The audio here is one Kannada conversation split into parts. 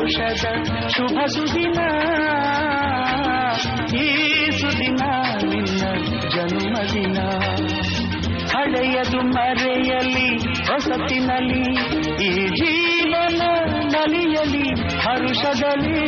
ಸಂತೋಷದ ಶುಭ ಸುದಿನ ಈ ಸುದಿನ ನಿನ್ನ ಜನ್ಮದಿನ ಹಳೆಯದು ಮರೆಯಲಿ ಹೊಸತಿನಲ್ಲಿ ಈ ಜೀವನ ನಲಿಯಲಿ ಹರುಷದಲ್ಲಿ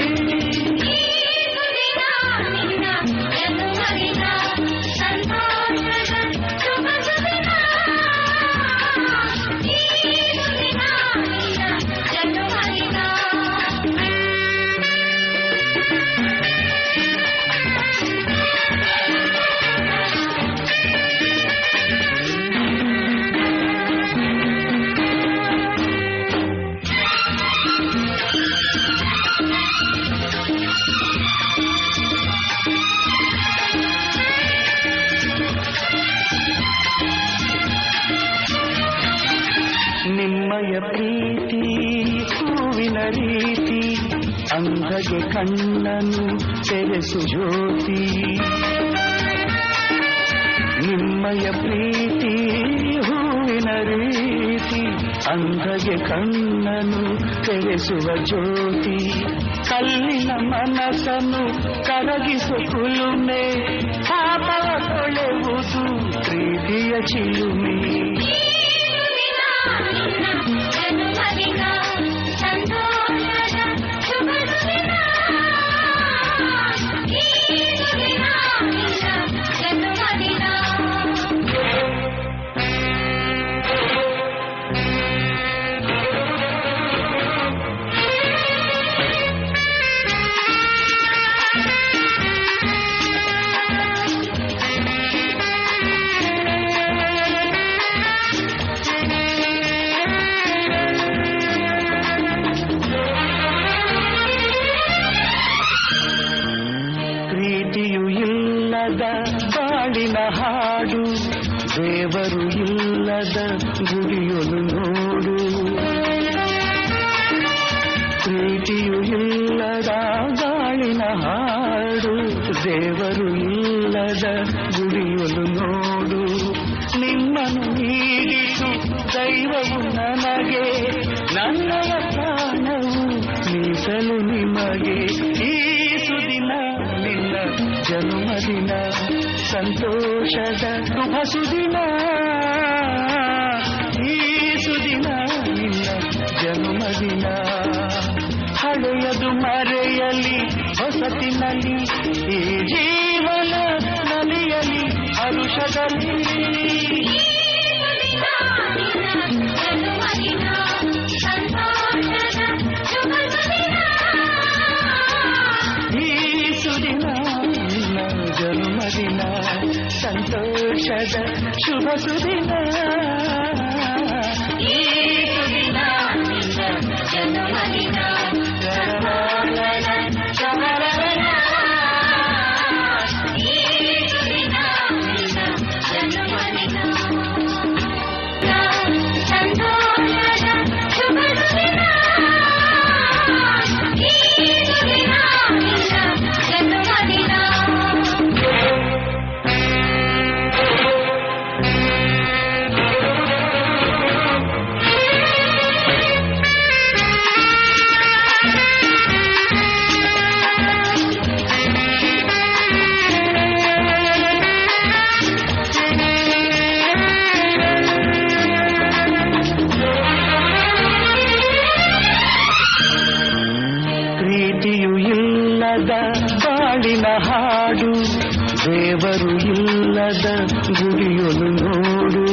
ನಿಮ್ಮಯ ಪ್ರೀತಿ ಹೂವಿನ ರೀತಿ ಅಂಧಗೆ ಕಣ್ಣನು ತೆರೆಸು ಜ್ಯೋತಿ ನಿಮ್ಮಯ ಪ್ರೀತಿ ಹೂವಿನ ರೀತಿ ಅಂಧಗೆ ಕಣ್ಣನು ತೆರೆಸುವ ಜ್ಯೋತಿ ಕಲ್ಲಿನ ಮನಸ್ಸನ್ನು ಕರಗಿಸು ಕುಲುಮೆ ಪಾಪವ ತೊಳೆಯುವುದು ಪ್ರೀತಿಯ ಚಿಲುಮೆ ಬಾಳಿನ ಹಾಡು ದೇವರು ಇಲ್ಲದ ಗುಡಿಯೊಲು ನೋಡು ಪ್ರೀತಿಯು ಇಲ್ಲದ ಬಾಳಿನ ಹಾಡು ದೇವರು ಇಲ್ಲದ ಗುಡಿಯೊಲು ನೋಡು ನಿಮ್ಮನ್ನು ನೀಡಿತು ದೈವವು ನನಗೆ ನನ್ನಯ ಪ್ರಾಣವು ಮೀಸಲು ನಿಮಗೆ ಈ ಸುದಿನ ನಿನ್ನ ಜನ್ಮದಿನ ಸಂತೋಷದ ಶುಭ ಸುದಿನ ಈ ಸುದಿನ ನಿನ್ನ ಜನ್ಮದಿನ ಹಳೆಯದು ಮರೆಯಲಿ ಹೊಸತಿನಲ್ಲಿ ಈ ಜೀವನ ನಲಿಯಲಿ ಹರುಷದಲ್ಲಿ ಜನ್ಮದಿನ ಸಂತೋಷದ ಶುಭ ಸುದಿನ ಈ ಸುದಿನ ಜನ್ಮದಿನ ಬಾಳಿನ ಹಾಡು ದೇವರು ಇಲ್ಲದ ಗುಡಿಯೊಲು ನೋಡು